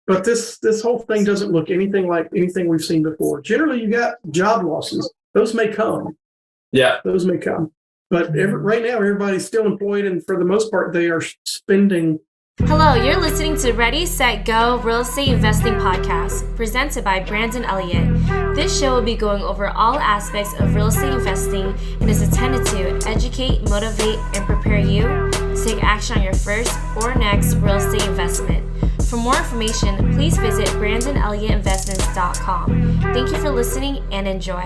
But this whole thing doesn't look anything like anything we've seen before. Generally, you got job losses. Those may come. Yeah. Those may come. But right now, everybody's still employed, and for the most part, they are spending. Hello, you're listening to Ready, Set, Go Real Estate Investing Podcast, presented by Brandon Elliott. This show will be going over all aspects of real estate investing and is intended to educate, motivate, and prepare you to take action on your first or next real estate investment. For more information, please visit BrandonElliottInvestments.com. Thank you for listening and enjoy.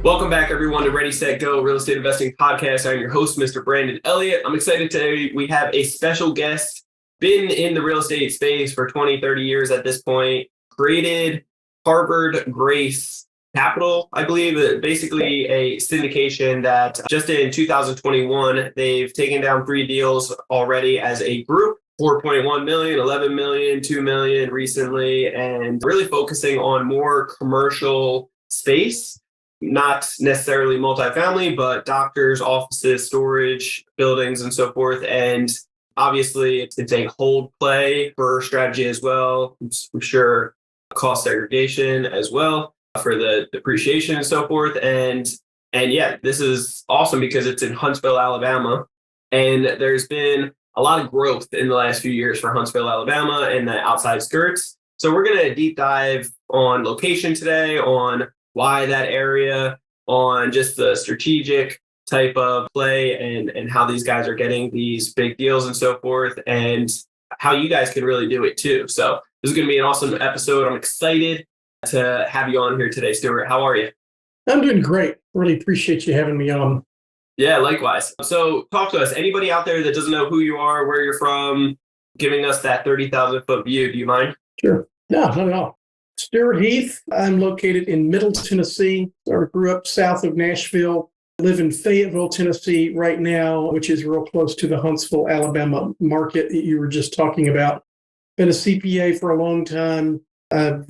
Welcome back, everyone, to Ready, Set, Go Real Estate Investing Podcast. I'm your host, Mr. Brandon Elliott. I'm excited today. We have a special guest, been in the real estate space for 20, 30 years at this point, created Harvard Grace Capital, I believe, basically a syndication that just in 2021, they've taken down 3 deals already as a group. 4.1 million, 11 million, 2 million recently, and really focusing on more commercial space. Not necessarily multifamily, but doctors, offices, storage, buildings, and so forth. And obviously, it's a hold play for strategy as well. I'm sure cost segregation as well for the depreciation and so forth. And yeah, this is awesome because it's in Huntsville, Alabama. And there's been a lot of growth in the last few years for Huntsville, Alabama and the outside skirts. So we're going to deep dive on location today, on why that area, on just the strategic type of play and how these guys are getting these big deals and so forth, and how you guys can really do it too. So this is going to be an awesome episode. I'm excited to have you on here today, Stewart. How are you? I'm doing great. Really appreciate you having me on. Yeah, likewise. So talk to us. Anybody out there that doesn't know who you are, where you're from, giving us that 30,000 foot view, do you mind? Sure. No, not at all. Stewart Heath. I'm located in Middle Tennessee. I grew up south of Nashville. I live in Fayetteville, Tennessee right now, which is real close to the Huntsville, Alabama market that you were just talking about. Been a CPA for a long time. I've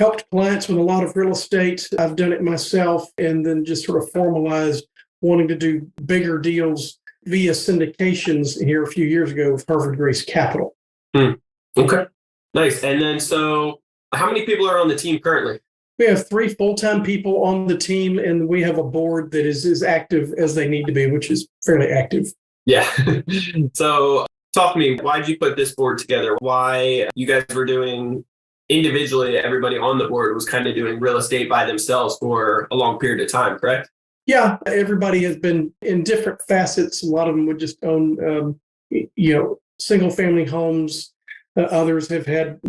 helped clients with a lot of real estate. I've done it myself and then just sort of formalized wanting to do bigger deals via syndications here a few years ago with Harvard Grace Capital. Okay, nice. And then so how many people are on the team currently? We have 3 full-time people on the team, and we have a board that is as active as they need to be, which is fairly active. Yeah. So talk to me, why did you put this board together? Why you guys were doing individually, everybody on the board was kind of doing real estate by themselves for a long period of time, correct? Yeah, everybody has been in different facets. A lot of them would just own, single-family homes. Others have had,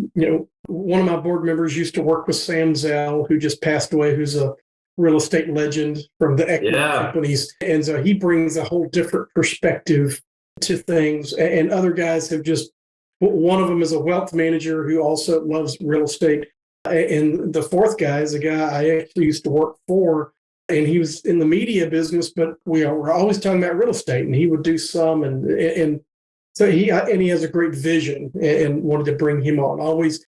one of my board members used to work with Sam Zell, who just passed away, who's a real estate legend from the equity companies. And so he brings a whole different perspective to things. And other guys have just, one of them is a wealth manager who also loves real estate. And the fourth guy is a guy I actually used to work for, and he was in the media business, but we were always talking about real estate, and he would do some, and so he has a great vision, and wanted to bring him on. Always,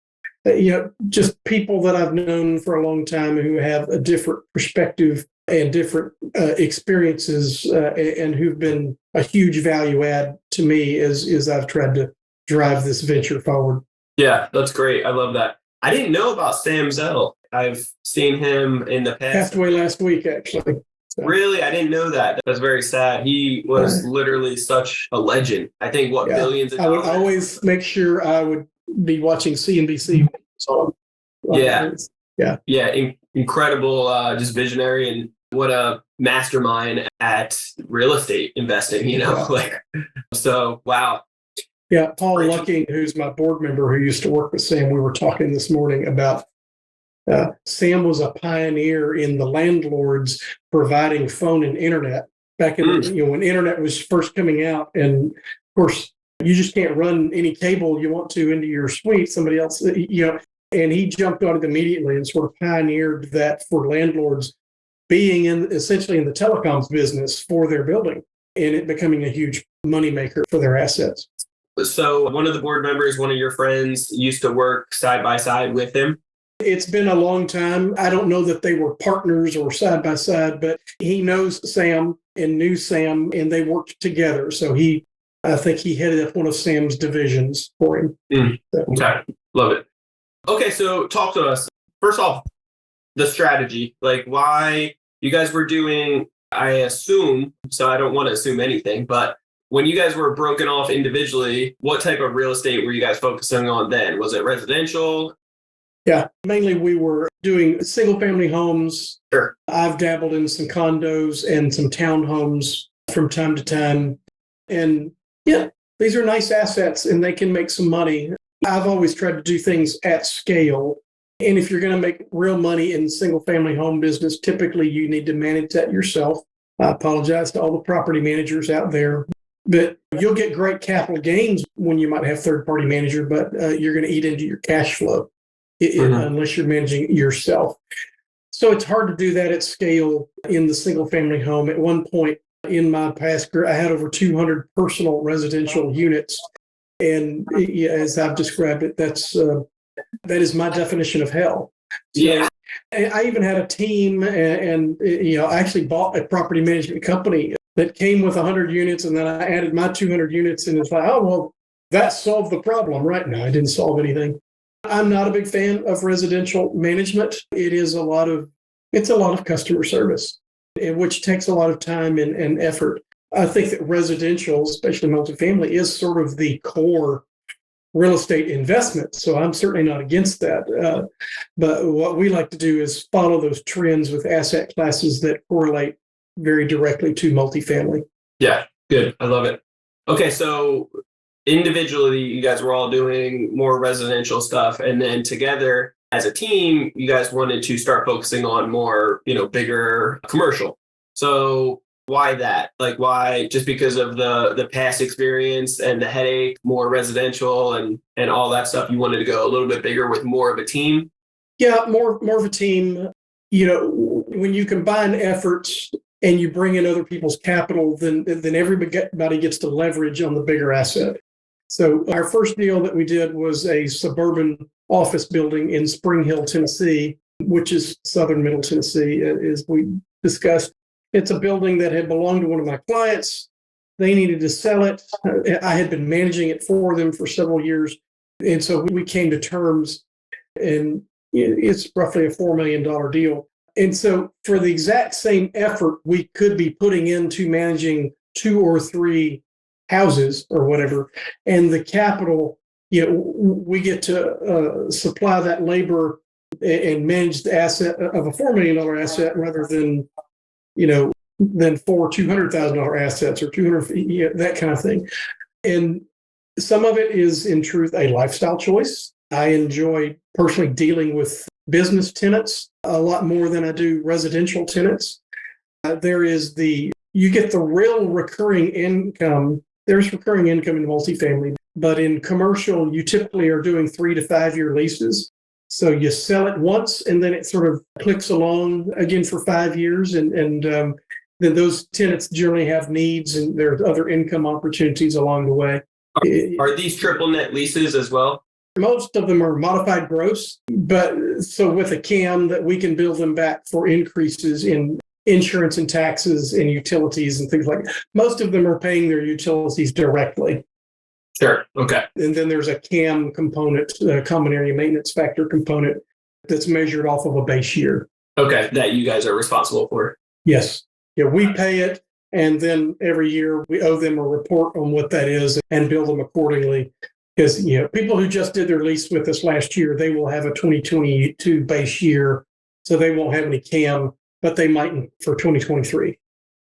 just people that I've known for a long time who have a different perspective and different experiences, and who've been a huge value add to me as I've tried to drive this venture forward. Yeah, that's great. I love that. I didn't know about Sam Zell. I've seen him in the past. Passed away last week, actually. So. Really? I didn't know that. That's very sad. He was literally such a legend. I think, billions of dollars? I would always make sure I would be watching CNBC. Incredible, just visionary, and what a mastermind at real estate investing, So, wow. Yeah, Paul Lucking, who's my board member who used to work with Sam, we were talking this morning about Sam was a pioneer in the landlords providing phone and internet back in when internet was first coming out. And of course, you just can't run any cable you want to into your suite. Somebody else, and he jumped on it immediately and sort of pioneered that for landlords being essentially in the telecoms business for their building, and it becoming a huge moneymaker for their assets. So one of the board members, one of your friends, used to work side by side with him. It's been a long time. I don't know that they were partners or side by side, but he knows Sam and knew Sam, and they worked together. So he I think he headed up one of Sam's divisions for him. Okay. Love it. Okay. So talk to us. First off, the strategy, like why you guys were doing, I assume, so I don't want to assume anything, but when you guys were broken off individually, what type of real estate were you guys focusing on then? Was it residential? Yeah, mainly we were doing single family homes. Sure. I've dabbled in some condos and some townhomes from time to time. And yeah, these are nice assets and they can make some money. I've always tried to do things at scale. And if you're going to make real money in single family home business, typically you need to manage that yourself. I apologize to all the property managers out there, but you'll get great capital gains when you might have third-party manager, but you're going to eat into your cash flow unless you're managing yourself. So it's hard to do that at scale in the single family home. At one point in my past career, I had over 200 personal residential units. And as I've described it, that is my definition of hell. So, Yeah. I even had a team and I actually bought a property management company that came with 100 units, and then I added my 200 units, and it's like, oh, well, that solved the problem. Right now, I didn't solve anything. I'm not a big fan of residential management. It's a lot of customer service, which takes a lot of time and effort. I think that residential, especially multifamily, is sort of the core real estate investment. So I'm certainly not against that. But what we like to do is follow those trends with asset classes that correlate very directly to multifamily. Yeah. Good. I love it. Okay. So individually, you guys were all doing more residential stuff. And then together as a team, you guys wanted to start focusing on more, bigger commercial. So why that? Like, why? Just because of the past experience and the headache, more residential and all that stuff, you wanted to go a little bit bigger with more of a team? Yeah, more of a team. When you combine efforts and you bring in other people's capital, then everybody gets to leverage on the bigger asset. So our first deal that we did was a suburban office building in Spring Hill, Tennessee, which is southern Middle Tennessee, as we discussed. It's a building that had belonged to one of my clients. They needed to sell it. I had been managing it for them for several years. And so we came to terms, and it's roughly a $4 million deal. And so for the exact same effort we could be putting into managing 2 or 3 houses or whatever, and the capital, we get to supply that labor and manage the asset of a $4 million asset rather than than 4 $200,000 assets or 200, that kind of thing. And some of it is in truth a lifestyle choice. I enjoy personally dealing with business tenants a lot more than I do residential tenants. You get the real recurring income. There's recurring income in multifamily, but in commercial, you typically are doing 3 to 5 year leases. So you sell it once and then it sort of clicks along again for 5 years. And then those tenants generally have needs and there are other income opportunities along the way. Are these triple net leases as well? Most of them are modified gross, but so with a CAM that we can bill them back for increases in insurance and taxes and utilities and things like that. Most of them are paying their utilities directly. Sure. Okay. And then there's a CAM component, common area maintenance factor component that's measured off of a base year. Okay. That you guys are responsible for. Yes. Yeah, we pay it. And then every year we owe them a report on what that is and bill them accordingly. Because, people who just did their lease with us last year, they will have a 2022 base year. So they won't have any CAM, but they might for 2023.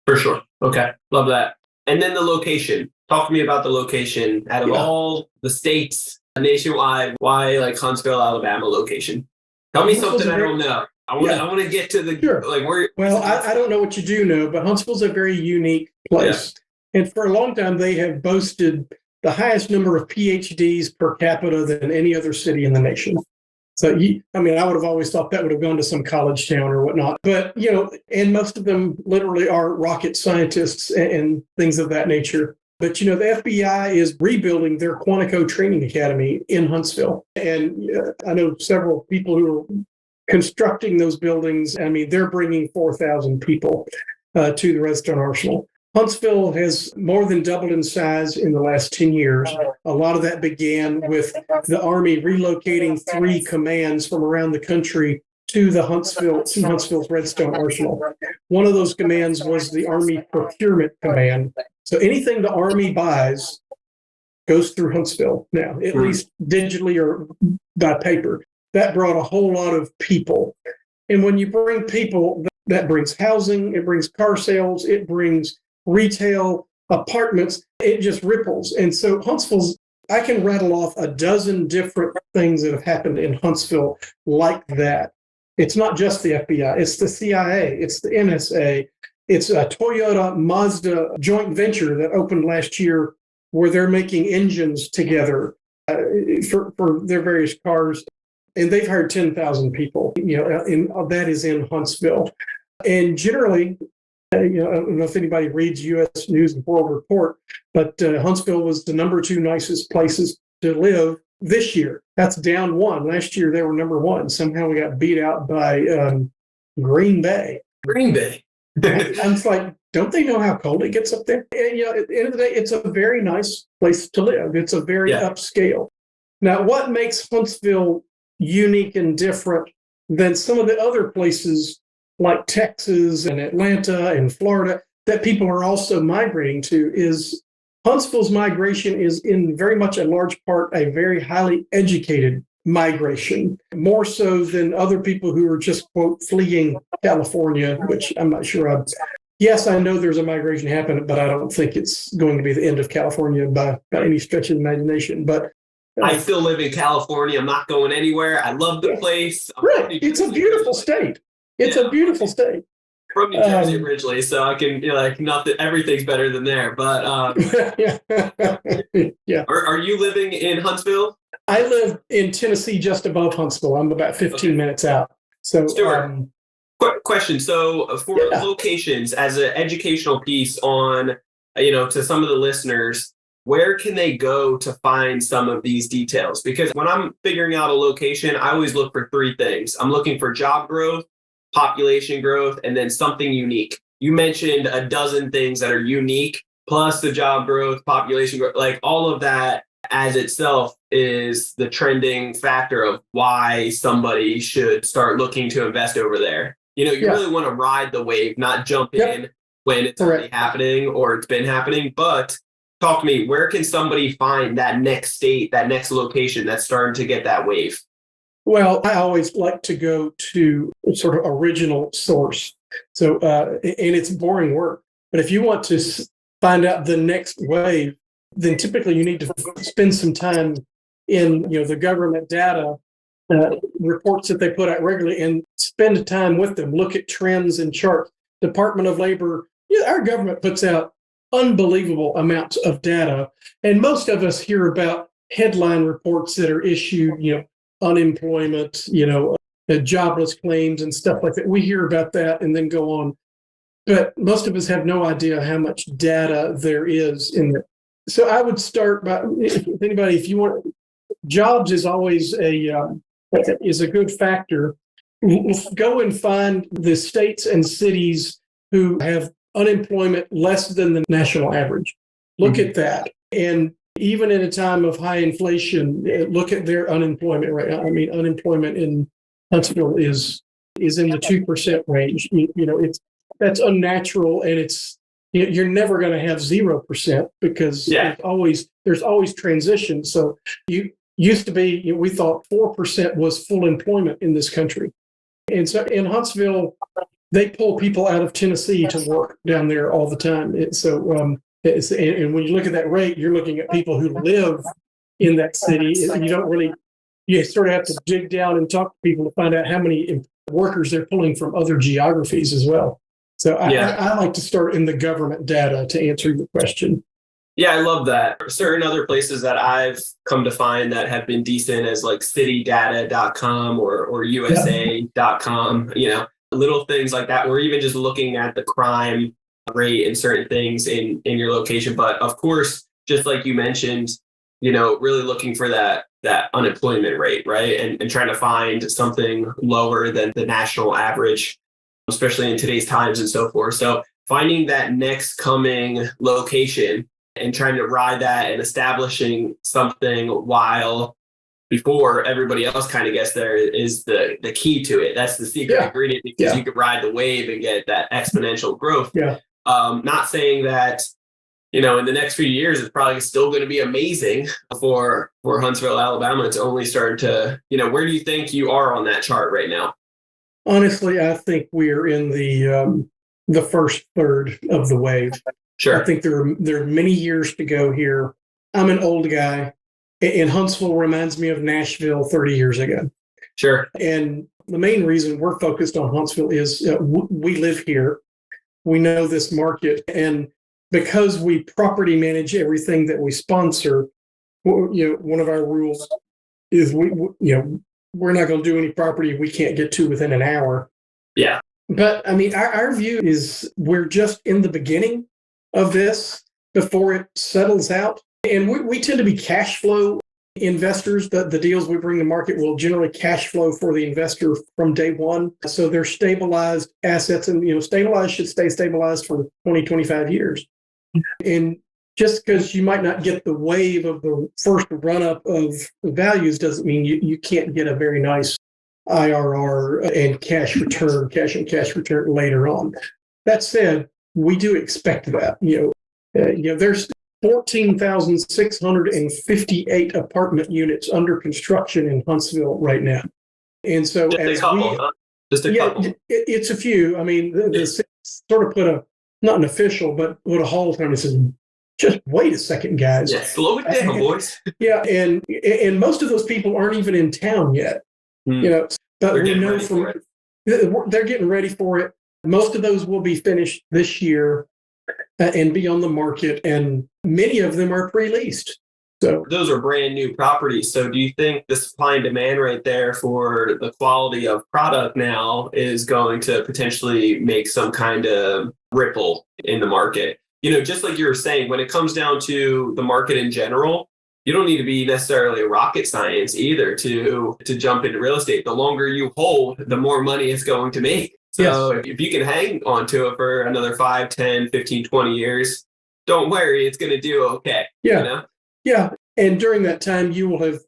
For sure. Okay. Love that. And then the location. Talk to me about the location. Out of all the states nationwide, why like Huntsville, Alabama location? Tell me something I don't know. I want to get to the where. Well, I don't know what you do know, but Huntsville's a very unique place. Yeah. And for a long time, they have boasted the highest number of PhDs per capita than any other city in the nation. So, I would have always thought that would have gone to some college town or whatnot. But, and most of them literally are rocket scientists and things of that nature. But, the FBI is rebuilding their Quantico Training Academy in Huntsville. And I know several people who are constructing those buildings. They're bringing 4,000 people to the Redstone Arsenal. Huntsville has more than doubled in size in the last 10 years. A lot of that began with the Army relocating 3 commands from around the country to Huntsville's Redstone Arsenal. One of those commands was the Army Procurement Command. So anything the Army buys goes through Huntsville now, at least digitally or by paper. That brought a whole lot of people. And when you bring people, that brings housing, it brings car sales, it brings retail, apartments, it just ripples. And so I can rattle off a dozen different things that have happened in Huntsville like that. It's not just the FBI, it's the CIA, it's the NSA, it's a Toyota Mazda joint venture that opened last year where they're making engines together for their various cars. And they've hired 10,000 people, and that is in Huntsville. And generally, I don't know if anybody reads U.S. News and World Report, but Huntsville was the number 2 nicest places to live this year. That's down 1. Last year, they were number 1. Somehow we got beat out by Green Bay. Green Bay. I'm just like, don't they know how cold it gets up there? And, at the end of the day, it's a very nice place to live. It's a very upscale. Now, what makes Huntsville unique and different than some of the other places like Texas and Atlanta and Florida that people are also migrating to is Huntsville's migration is in very much a large part a very highly educated migration, more so than other people who are just, quote, fleeing California, which I'm not sure yes, I know there's a migration happening, but I don't think it's going to be the end of California by any stretch of the imagination. But I still live in California. I'm not going anywhere. I love the place. Right. It's a beautiful state. It's a beautiful state. From New Jersey originally, so I can, not that everything's better than there, but yeah. Are you living in Huntsville? I live in Tennessee, just above Huntsville. I'm about 15 minutes out. So, Stewart, question. So for locations as an educational piece on, to some of the listeners, where can they go to find some of these details? Because when I'm figuring out a location, I always look for 3 things. I'm looking for job growth, population growth, and then something unique. You mentioned a dozen things that are unique, plus the job growth, population growth, like all of that as itself is the trending factor of why somebody should start looking to invest over there. You really want to ride the wave, not jump in when it's already happening or it's been happening. But talk to me, where can somebody find that next state, that next location that's starting to get that wave? Well, I always like to go to sort of original source. So, and it's boring work. But if you want to find out the next wave, then typically you need to spend some time in, the government data reports that they put out regularly and spend time with them. Look at trends and charts. Department of Labor, our government puts out unbelievable amounts of data. And most of us hear about headline reports that are issued, unemployment, jobless claims and stuff like that. We hear about that and then go on. But most of us have no idea how much data there is in it. So I would start by, if you want, jobs is always a good factor. Go and find the states and cities who have unemployment less than the national average. Look at that. And even in a time of high inflation, look at their unemployment rate. I mean, unemployment in Huntsville is in the 2% range. That's unnatural, and you're never going to have 0% because there's always transition. So you used to be, we thought 4% was full employment in this country, and so in Huntsville, they pull people out of Tennessee to work down there all the time. And when you look at that rate, you're looking at people who live in that city. You sort of have to dig down and talk to people to find out how many workers they're pulling from other geographies as well. So I like to start in the government data to answer your question. Yeah, I love that. Certain other places that I've come to find that have been decent as like citydata.com or USA.com, little things like that. We're even just looking at the crime rate and certain things in your location. But of course, just like you mentioned, really looking for that unemployment rate, right? And trying to find something lower than the national average, especially in today's times and so forth. So finding that next coming location and trying to ride that and establishing something while before everybody else kind of gets there is the key to it. That's the secret ingredient, because you can ride the wave and get that exponential growth. Yeah. Not saying that, in the next few years, it's probably still going to be amazing for Huntsville, Alabama. It's only starting to, where do you think you are on that chart right now? Honestly, I think we're in the first third of the wave. Sure. I think there are many years to go here. I'm an old guy, and Huntsville reminds me of Nashville 30 years ago. Sure. And the main reason we're focused on Huntsville is we live here. We know this market, and because we property manage everything that we sponsor, one of our rules is we're not going to do any property we can't get to within an hour. Yeah. But I mean, our view is we're just in the beginning of this before it settles out. And we tend to be cash flow investors. The deals we bring to market will generally cash flow for the investor from day one. So they're stabilized assets, and stabilized should stay stabilized for 20, 25 years. And just because you might not get the wave of the first run up of values doesn't mean you can't get a very nice IRR and cash on cash return later on. That said, we do expect that. There's 14,658 apartment units under construction in Huntsville right now. And so Just a couple. It's a few. I mean, the sort of put not an official, but put a halt on it and says, just wait a second, guys. Yeah, slow it down, boys. Yeah, and most of those people aren't even in town yet. But we know they're getting ready for it. Most of those will be finished this year and be on the market, and many of them are pre-leased. So those are brand new properties. So do you think the supply and demand right there for the quality of product now is going to potentially make some kind of ripple in the market? Just like you were saying, when it comes down to the market in general, you don't need to be necessarily a rocket science either to jump into real estate. The longer you hold, the more money it's going to make. So if you can hang on to it for another 5, 10, 15, 20 years, don't worry, it's going to do okay. Yeah. Yeah. And during that time, you will have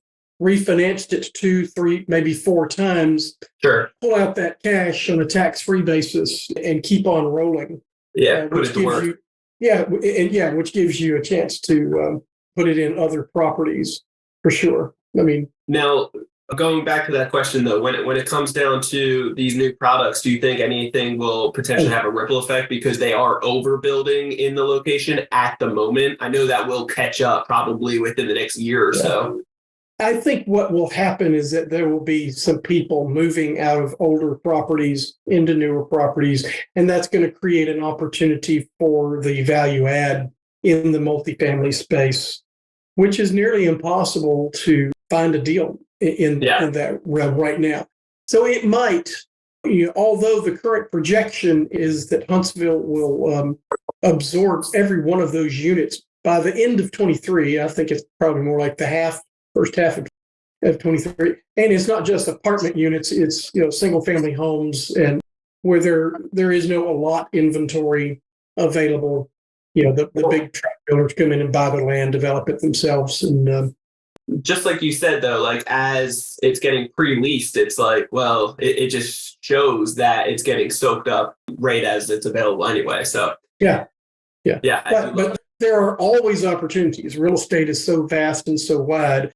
refinanced it 2, 3, maybe 4 times. Sure. Pull out that cash on a tax-free basis and keep on rolling. Yeah. Put it to work. Which gives you a chance to put it in other properties for sure. I mean, now going back to that question though, when it comes down to these new products, do you think anything will potentially have a ripple effect because they are overbuilding in the location at the moment? I know that will catch up probably within the next year or so. I think what will happen is that there will be some people moving out of older properties into newer properties, and that's going to create an opportunity for the value add in the multifamily space, which is nearly impossible to find a deal in that realm right now. So it might, although the current projection is that Huntsville will absorb every one of those units by the end of 23. I think it's probably more like the first half of 23. And it's not just apartment units, it's single family homes, and where there is no lot inventory available. The big truck builders come in and buy the land, develop it themselves. And just like you said, though, like as it's getting pre-leased, it's like, well, it just shows that it's getting soaked up right as it's available anyway. So yeah. But there are always opportunities. Real estate is so vast and so wide.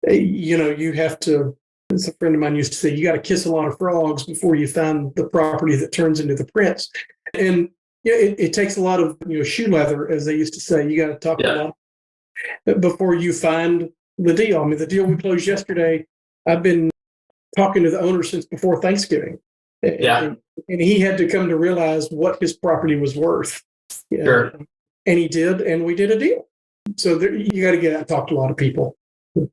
You have to, as a friend of mine used to say, you got to kiss a lot of frogs before you find the property that turns into the prince. And it takes a lot of shoe leather, as they used to say. You got to talk a lot before you find the deal. I mean, the deal we closed yesterday, I've been talking to the owner since before Thanksgiving. And he had to come to realize what his property was worth. Sure. And he did, and we did a deal. So you got to get out and talk to a lot of people.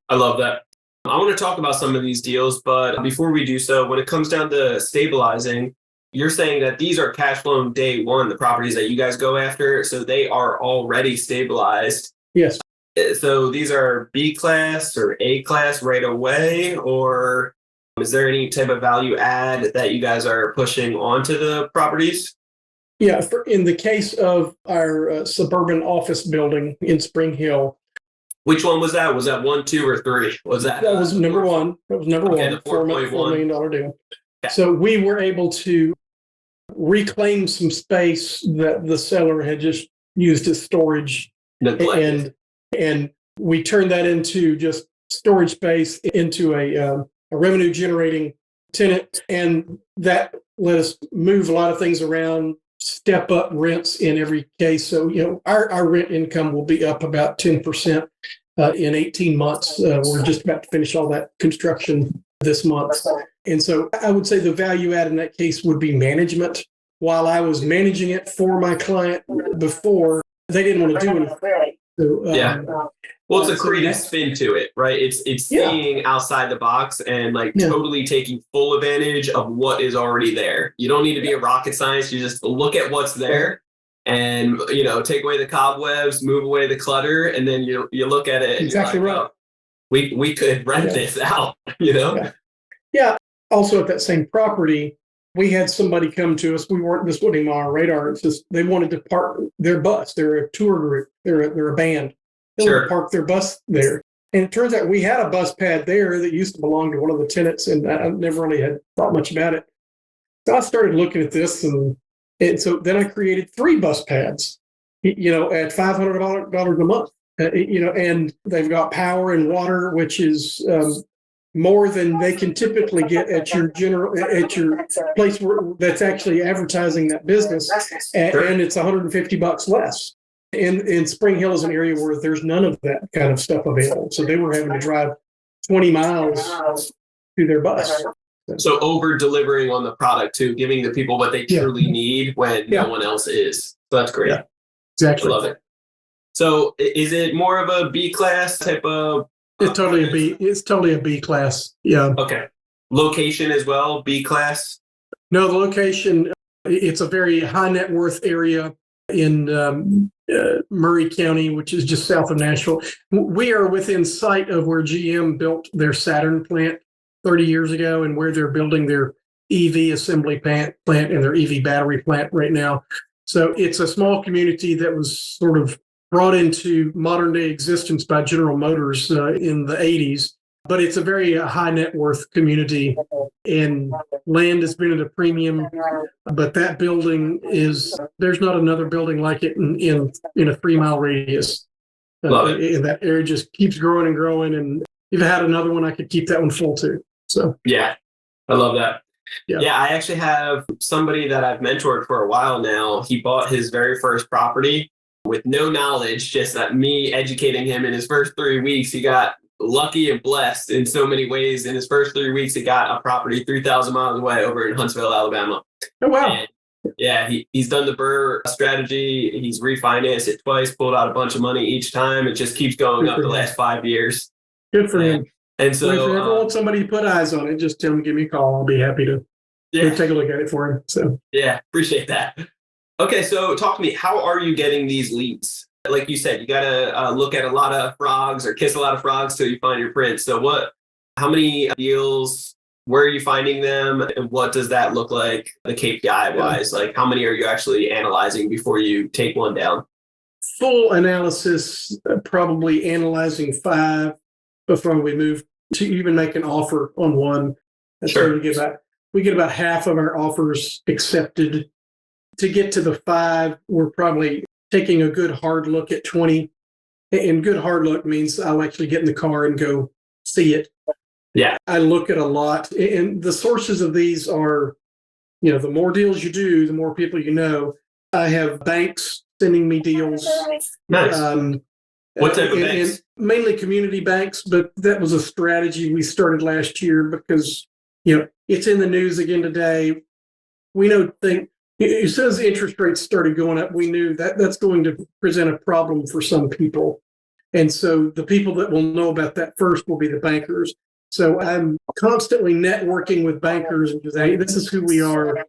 I love that. I want to talk about some of these deals, but before we do so, when it comes down to stabilizing, you're saying that these are cash flow day one, the properties that you guys go after, so they are already stabilized. Yes. So these are B class or A class right away, or is there any type of value add that you guys are pushing onto the properties? Yeah, in the case of our suburban office building in Spring Hill. Which one was that? Was that 1, 2, or 3? That was number one. That was number okay, one. the $4.1 $4 million deal. Okay. So we were able to reclaim some space that the seller had just used as storage, and we turned that into just storage space into a revenue generating tenant, and that let us move a lot of things around, step up rents in every case. So, our rent income will be up about 10% in 18 months. We're just about to finish all that construction this month. And so I would say the value add in that case would be management. While I was managing it for my client before, they didn't want to do anything. So, well, it's a creative spin to it, right? It's seeing outside the box and totally taking full advantage of what is already there. You don't need to be a rocket scientist. You just look at what's there and, take away the cobwebs, move away the clutter, and then you look at it and exactly right. Oh, we could rent this out, Yeah. Also at that same property, we had somebody come to us. This wasn't even on our radar. It's just they wanted to park their bus. They're a tour group. They're a band. They wanted to park their bus there. And it turns out we had a bus pad there that used to belong to one of the tenants, and I never really had thought much about it. So I started looking at this, and so then I created 3 bus pads, at $500 a month, and they've got power and water, which is more than they can typically get at your place that's actually advertising that business, and it's $150 less. And Spring Hill is an area where there's none of that kind of stuff available. So they were having to drive 20 miles to their bus. So over delivering on the product too, giving the people what they truly need when no one else is. So that's great. Yeah, exactly. I love it. So is it more of a B class type of? It's totally a B. It's totally a B class. Yeah. Okay. Location as well, B class? No, the location, it's a very high net worth area in Murray County, which is just south of Nashville. We are within sight of where GM built their Saturn plant 30 years ago, and where they're building their EV assembly plant and their EV battery plant right now. So it's a small community that was sort of brought into modern day existence by General Motors in the 80s. But it's a very high net worth community, and land has been at a premium. But that building there's not another building like it in a 3-mile radius. And that area just keeps growing and growing. And if I had another one, I could keep that one full too. So yeah, I love that. Yeah, I actually have somebody that I've mentored for a while now. He bought his very first property with no knowledge, just that me educating him in his first 3 weeks. He got lucky and blessed in so many ways. In his first 3 weeks, he got a property 3,000 miles away over in Huntsville, Alabama. Oh, wow. And yeah, he's done the Burr strategy. He's refinanced it twice, pulled out a bunch of money each time. It just keeps going up the last 5 years. Good for him. And so, if you ever want somebody to put eyes on it, just tell him, give me a call. I'll be happy to take a look at it for him. So yeah, appreciate that. Okay, so talk to me. How are you getting these leads? Like you said, you got to look at a lot of frogs or kiss a lot of frogs till you find your prince. So how many deals, where are you finding them? And what does that look like, the KPI wise? Like how many are you actually analyzing before you take one down? Full analysis, probably analyzing 5 before we move to even make an offer on one. That's where we get about half of our offers accepted. To get to the 5, we're probably taking a good hard look at 20. And good hard look means I'll actually get in the car and go see it. Yeah. I look at a lot. And the sources of these are, the more deals you do, the more people you know. I have banks sending me deals. Nice. What type of banks? And mainly community banks, but that was a strategy we started last year because, it's in the news again today. We know as soon as interest rates started going up, we knew that that's going to present a problem for some people. And so the people that will know about that first will be the bankers. So I'm constantly networking with bankers and just, hey, this is who we are.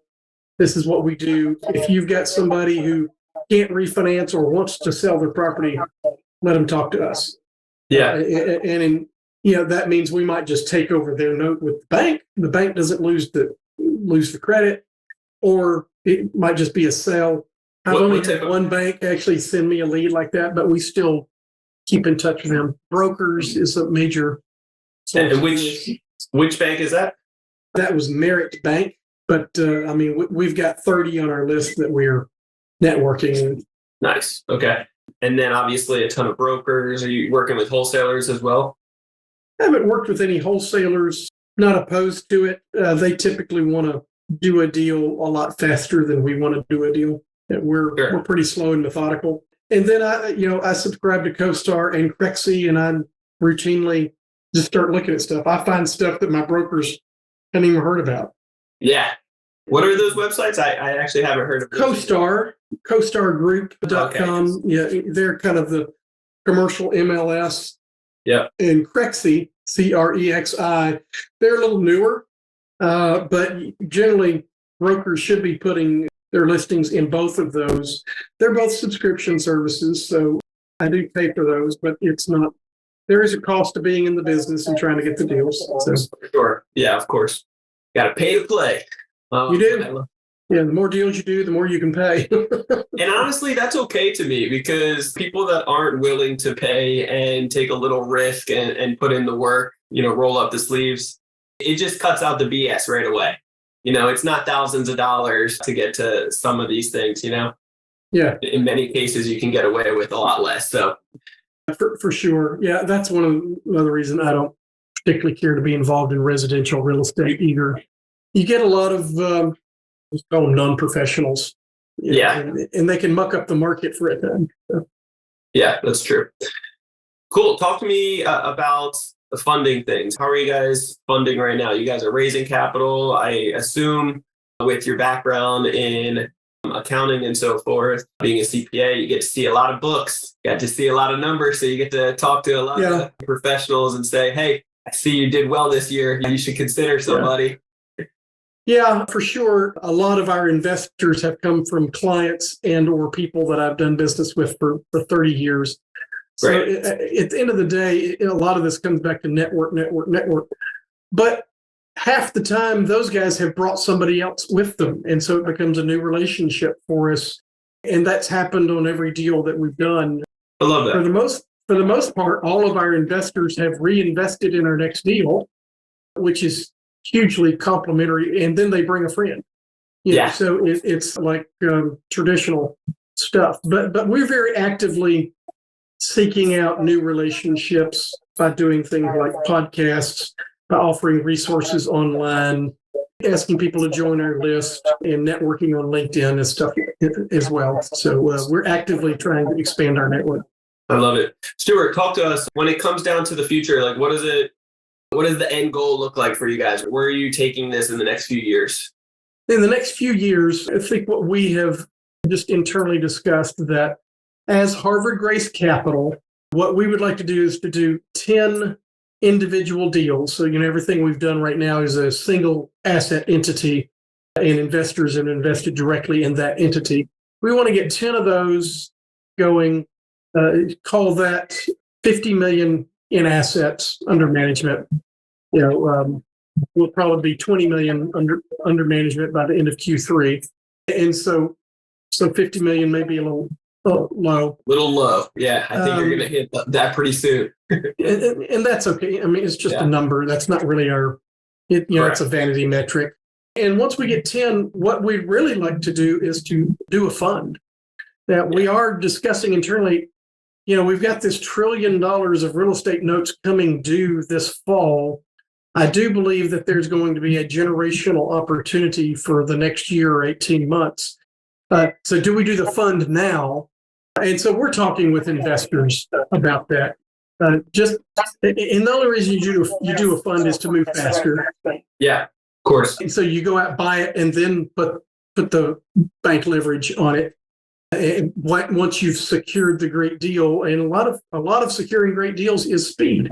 This is what we do. If you've got somebody who can't refinance or wants to sell their property, let them talk to us. Yeah. And that means we might just take over their note with the bank. The bank doesn't lose the credit, or it might just be a sale. I've only had one bank actually send me a lead like that, but we still keep in touch with them. Brokers is a major. And which bank is that? That was Merit Bank, but we've got 30 on our list that we're networking with. Nice. Okay. And then obviously a ton of brokers. Are you working with wholesalers as well? I haven't worked with any wholesalers, not opposed to it. They typically want to do a deal a lot faster than we want to do a deal. We're pretty slow and methodical. And then I subscribe to CoStar and Crexy, and I routinely just start looking at stuff. I find stuff that my brokers haven't even heard about. Yeah. What are those websites? I actually haven't heard of those. CoStarGroup.com. Okay. Yeah, they're kind of the commercial MLS. Yeah. And Crexy, CREXI, they're a little newer, but generally brokers should be putting their listings in both of those. They're both subscription services, so I do pay for those, but it's not. There is a cost to being in the business and trying to get the deals. So. Sure. Yeah, of course. Got to pay to play. You do. Yeah, the more deals you do, the more you can pay. And honestly, that's okay to me, because people that aren't willing to pay and take a little risk and put in the work, roll up the sleeves, it just cuts out the BS right away. It's not thousands of dollars to get to some of these things, Yeah. In many cases, you can get away with a lot less. So, for sure. Yeah, that's another reason I don't particularly care to be involved in residential real estate either. You get a lot of let's call them non-professionals. And they can muck up the market for it then. So. Yeah, that's true. Cool. Talk to me about the funding things. How are you guys funding right now? You guys are raising capital, I assume, with your background in accounting and so forth. Being a CPA, you get to see a lot of books, you get to see a lot of numbers, so you get to talk to a lot of professionals and say, hey, I see you did well this year. You should consider somebody. Yeah, for sure. A lot of our investors have come from clients and or people that I've done business with for 30 years. So at the end of the day, a lot of this comes back to network. But half the time, those guys have brought somebody else with them. And so it becomes a new relationship for us. And that's happened on every deal that we've done. I love that. For the most part, all of our investors have reinvested in our next deal, which is hugely complimentary, and then they bring a friend. So it's like traditional stuff. But we're very actively seeking out new relationships by doing things like podcasts, by offering resources online, asking people to join our list, and networking on LinkedIn and stuff as well. So we're actively trying to expand our network. I love it. Stewart, talk to us when it comes down to the future. Like, what does the end goal look like for you guys? Where are you taking this in the next few years? In the next few years, I think what we have just internally discussed that as Harvard Grace Capital, what we would like to do is to do 10 individual deals. So, everything we've done right now is a single asset entity, and investors have invested directly in that entity. We want to get 10 of those going, call that 50 million in assets under management. We'll probably be 20 million under management by the end of Q3. And so 50 million may be a little low. Little low. Yeah. I think you're going to hit that pretty soon. and that's okay. I mean, it's just a number. That's not really it's a vanity metric. And once we get 10, what we'd really like to do is to do a fund that we are discussing internally. We've got this $1 trillion of real estate notes coming due this fall. I do believe that there's going to be a generational opportunity for the next year or 18 months. So do we do the fund now? And so we're talking with investors about that. And the only reason you do a fund is to move faster. Yeah, of course. And so you go out, buy it, and then put the bank leverage on it. And once you've secured the great deal, and a lot of securing great deals is speed,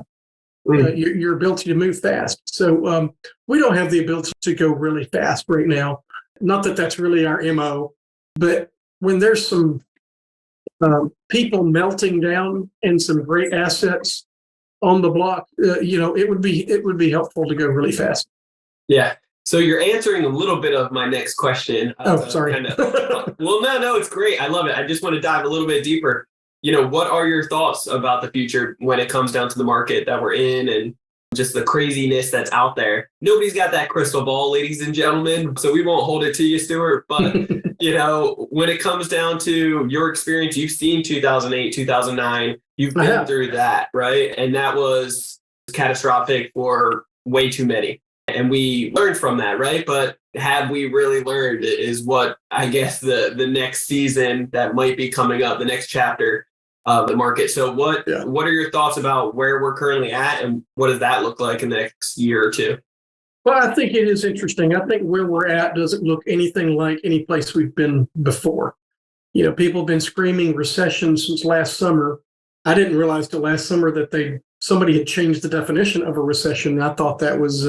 your ability to move fast. So we don't have the ability to go really fast right now. Not that that's really our MO, but when there's some people melting down and some great assets on the block, it would be helpful to go really fast. Yeah. So you're answering a little bit of my next question. Sorry. Well, no, it's great. I love it. I just want to dive a little bit deeper. What are your thoughts about the future when it comes down to the market that we're in and just the craziness that's out there? Nobody's got that crystal ball, ladies and gentlemen, so we won't hold it to you, Stewart. But, when it comes down to your experience, you've seen 2008, 2009, you've been through that, right? And that was catastrophic for way too many. And we learned from that, right? But have we really learned is what I guess the next season that might be coming up, the next chapter of the market. So what are your thoughts about where we're currently at and what does that look like in the next year or two? Well, I think it is interesting. I think where we're at doesn't look anything like any place we've been before. People have been screaming recession since last summer. I didn't realize till last summer that somebody had changed the definition of a recession. I thought that was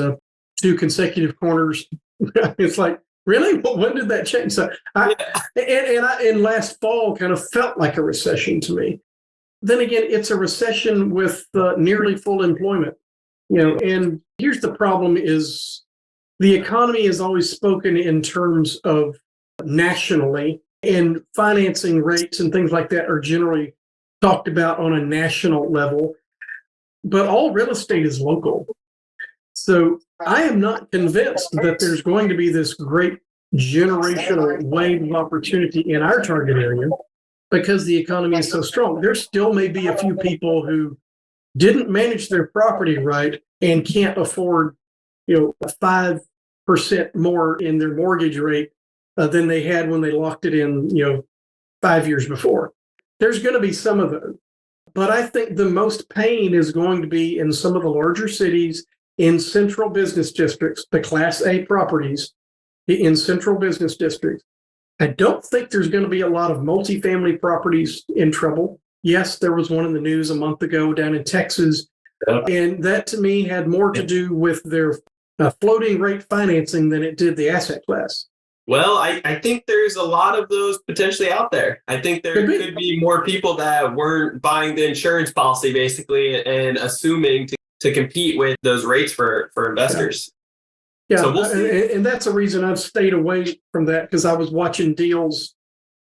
2 consecutive corners. It's like, really? When did that change? So and last fall kind of felt like a recession to me. Then again, it's a recession with nearly full employment. And here's the problem is the economy is always spoken in terms of nationally, and financing rates and things like that are generally talked about on a national level, but all real estate is local. So I am not convinced that there's going to be this great generational wave of opportunity in our target area because the economy is so strong. There still may be a few people who didn't manage their property right and can't afford, 5% more in their mortgage rate than they had when they locked it in, 5 years before. There's going to be some of those. But I think the most pain is going to be in some of the larger cities, in central business districts, the Class A properties in central business districts. I don't think there's going to be a lot of multifamily properties in trouble. Yes, there was one in the news a month ago down in Texas, and that to me had more to do with their floating rate financing than it did the asset class. Well, I think there's a lot of those potentially out there. I think there could be more people that weren't buying the insurance policy basically and assuming to compete with those rates for investors. Yeah, so we'll see. And that's a reason I've stayed away from that because I was watching deals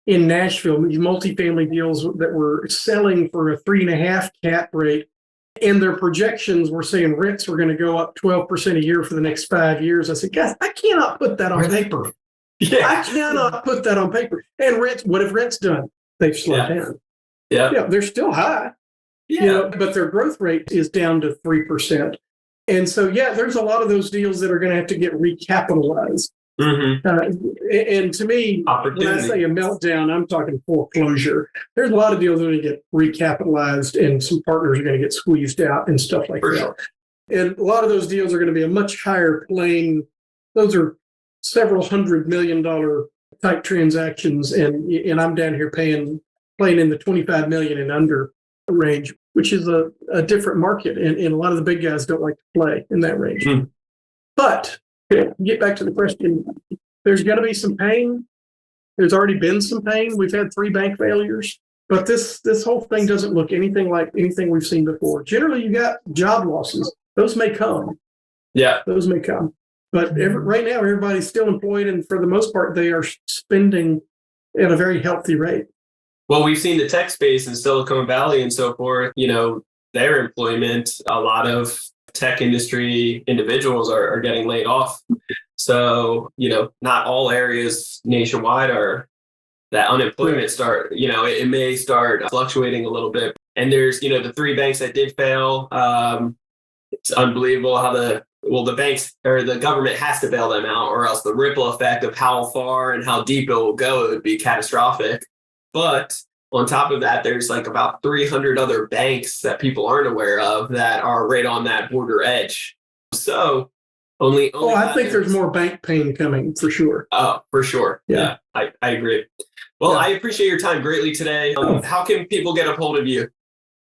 in Nashville, these multifamily deals that were selling for a 3.5 cap rate, and their projections were saying rents were going to go up 12% a year for the next 5 years. I said, guys, I cannot put that on paper. Yeah. I cannot put that on paper. And rents, what have rents done? They've slowed down. Yeah, they're still high. Yeah, but their growth rate is down to 3%. And so, there's a lot of those deals that are going to have to get recapitalized. Mm-hmm. And to me, when I say a meltdown, I'm talking foreclosure. There's a lot of deals that are going to get recapitalized and some partners are going to get squeezed out and stuff like that. Sure. And a lot of those deals are going to be a much higher plane. Those are several $100 million type transactions. And I'm down here playing in the 25 million and under range, which is a different market. And a lot of the big guys don't like to play in that range. Mm. But get back to the question, there's going to be some pain. There's already been some pain. We've had 3 bank failures, but this whole thing doesn't look anything like anything we've seen before. Generally, you got job losses. Those may come. Yeah. Those may come. But right now, everybody's still employed, and for the most part, they are spending at a very healthy rate. Well, we've seen the tech space in Silicon Valley and so forth, their employment, a lot of tech industry individuals are getting laid off. So, not all areas nationwide are that unemployment start, it may start fluctuating a little bit. And there's, the 3 banks that did fail. It's unbelievable how the banks or the government has to bail them out, or else the ripple effect of how far and how deep it will go, it would be catastrophic. But on top of that, there's like about 300 other banks that people aren't aware of that are right on that border edge. So only I think there's more bank pain coming for sure. Oh, for sure. Yeah, I agree. Well, I appreciate your time greatly today. How can people get a hold of you?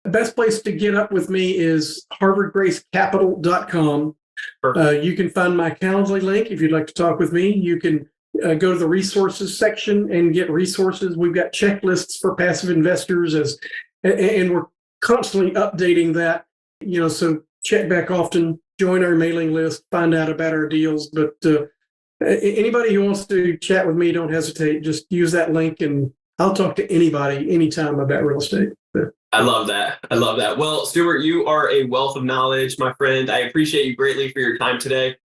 The best place to get up with me is harvardgracecapital.com. You can find my Calendly link if you'd like to talk with me. You can go to the resources section and get resources. We've got checklists for passive investors and we're constantly updating that, so check back often. join our mailing list, find out about our deals. But anybody who wants to chat with me, don't hesitate. Just use that link and I'll talk to anybody anytime about real estate. I love that. I love that. Well, Stewart, you are a wealth of knowledge, my friend. I appreciate you greatly for your time today.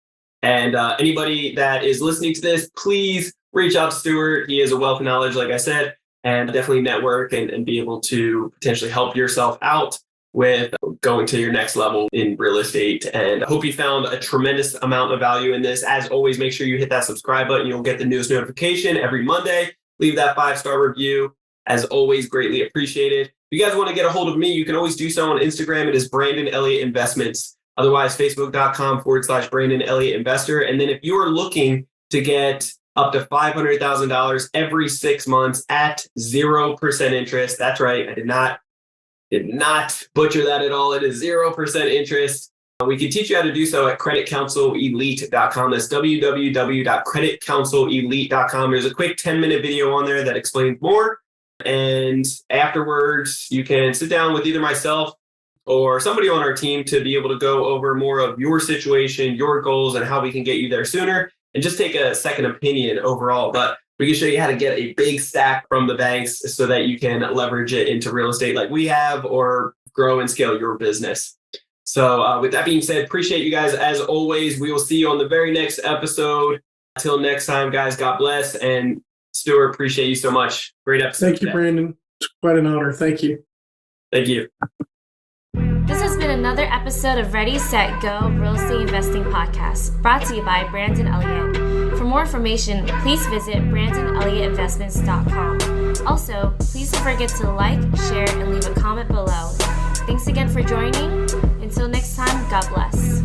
And anybody that is listening to this, please reach out to Stewart. He is a wealth of knowledge, like I said, and definitely network and be able to potentially help yourself out with going to your next level in real estate. And I hope you found a tremendous amount of value in this. As always, make sure you hit that subscribe button. You'll get the newest notification every Monday. Leave that 5-star review. As always, greatly appreciated. If you guys want to get a hold of me, you can always do so on Instagram. It is Brandon Elliott Investments. Otherwise, facebook.com/Brandon Elliott Investor. And then if you are looking to get up to $500,000 every 6 months at 0% interest, that's right. I did not butcher that at all. It is 0% interest. We can teach you how to do so at creditcounselelite.com. That's www.creditcounselelite.com. There's a quick 10-minute video on there that explains more. And afterwards, you can sit down with either myself or somebody on our team to be able to go over more of your situation, your goals, and how we can get you there sooner, and just take a second opinion overall. But we can show you how to get a big stack from the banks so that you can leverage it into real estate like we have, or grow and scale your business. So with that being said, appreciate you guys as always. We will see you on the very next episode. Until next time, guys, God bless. And Stewart, appreciate you so much. Great episode. Thank you, Brandon. It's quite an honor. Thank you. Thank you. This has been another episode of Ready, Set, Go Real Estate Investing Podcast, brought to you by Brandon Elliott. For more information, please visit BrandonElliottInvestments.com. Also, please don't forget to like, share, and leave a comment below. Thanks again for joining. Until next time, God bless.